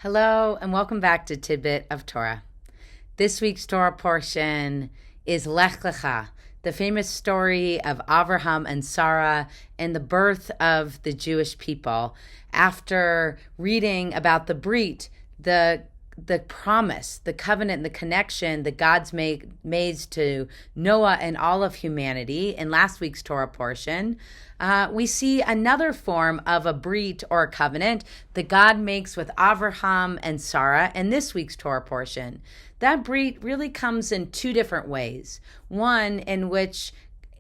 Hello, and welcome back to Tidbit of Torah. This week's Torah portion is Lech Lecha, the famous story of Abraham and Sarah and the birth of the Jewish people. After reading about the Brit, the promise, the covenant, and the connection that God's made to Noah and all of humanity in last week's Torah portion, we see another form of a brit or a covenant that God makes with Abraham and Sarah in this week's Torah portion. That brit really comes in two different ways. One in which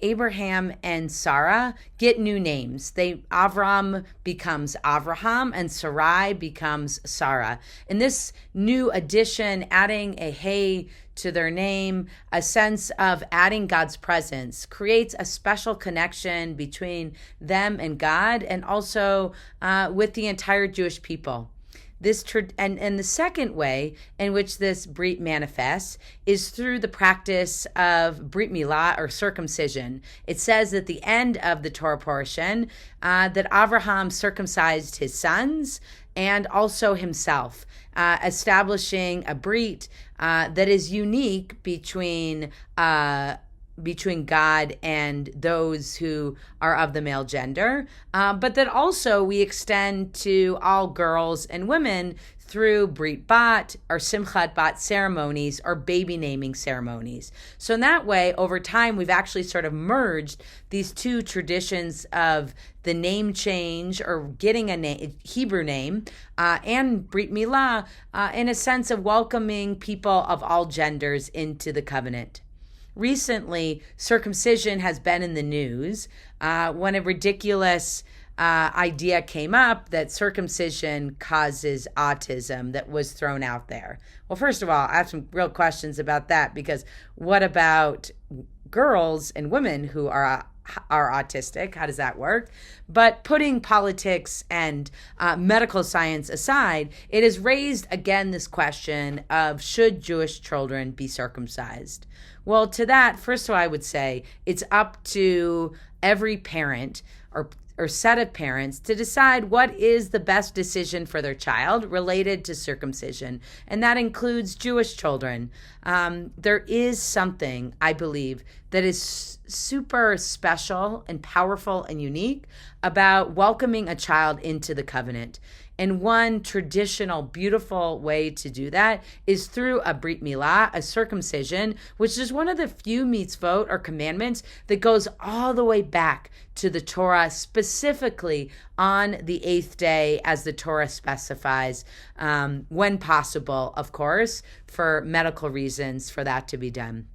Abraham and Sarah get new names. Avram becomes Avraham and Sarai becomes Sarah. In this new addition, adding a hey to their name, a sense of adding God's presence, creates a special connection between them and God and also with the entire Jewish people. And the second way in which this Brit manifests is through the practice of Brit Milah or circumcision. It says at the end of the Torah portion that Avraham circumcised his sons and also himself, establishing a Brit that is unique between God and those who are of the male gender, but that also we extend to all girls and women through Brit Bat or Simchat Bat ceremonies or baby naming ceremonies. So in that way, over time, we've actually sort of merged these two traditions of the name change or getting a Hebrew name and Brit Milah in a sense of welcoming people of all genders into the covenant. Recently, circumcision has been in the news when a ridiculous idea came up that circumcision causes autism that was thrown out there. Well, first of all, I have some real questions about that, because what about girls and women who are autistic? How does that work? But putting politics and medical science aside, it has raised again this question of should Jewish children be circumcised? Well, to that, first of all, I would say it's up to every parent or set of parents to decide what is the best decision for their child related to circumcision. And that includes Jewish children. There is something, I believe, that is super special and powerful and unique about welcoming a child into the covenant. And one traditional, beautiful way to do that is through a Brit Milah, a circumcision, which is one of the few mitzvot or commandments that goes all the way back to the Torah, specifically on the eighth day, as the Torah specifies, when possible, of course, for medical reasons for that to be done.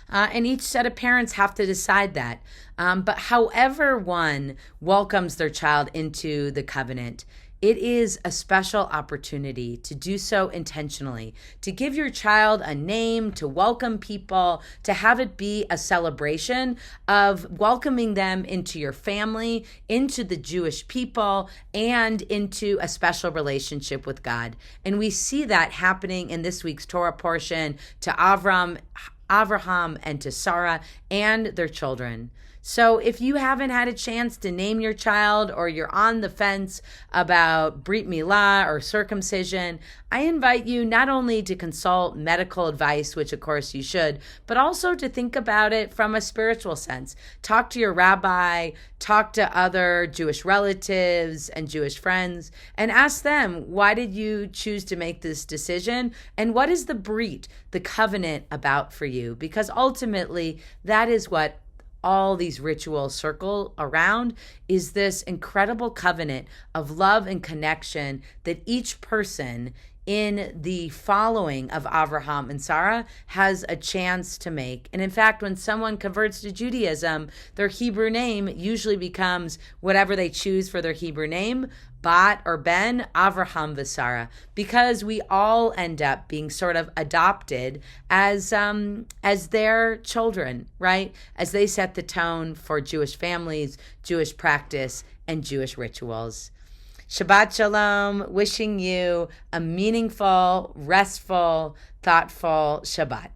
And each set of parents have to decide that. But however one welcomes their child into the covenant, it is a special opportunity to do so intentionally, to give your child a name, to welcome people, to have it be a celebration of welcoming them into your family, into the Jewish people, and into a special relationship with God. And we see that happening in this week's Torah portion to Avraham and to Sarah and their children. So if you haven't had a chance to name your child, or you're on the fence about Brit Milah or circumcision, I invite you not only to consult medical advice, which of course you should, but also to think about it from a spiritual sense. Talk to your rabbi, talk to other Jewish relatives and Jewish friends, and ask them, why did you choose to make this decision? And what is the Brit, the covenant, about for you? Because ultimately, that is what all these rituals circle around, is this incredible covenant of love and connection that each person in the following of Avraham and Sarah has a chance to make. And in fact, when someone converts to Judaism, their Hebrew name usually becomes whatever they choose for their Hebrew name, Bat or Ben, Avraham v'Sarah, because we all end up being sort of adopted as their children, right? As they set the tone for Jewish families, Jewish practice, and Jewish rituals. Shabbat Shalom, wishing you a meaningful, restful, thoughtful Shabbat.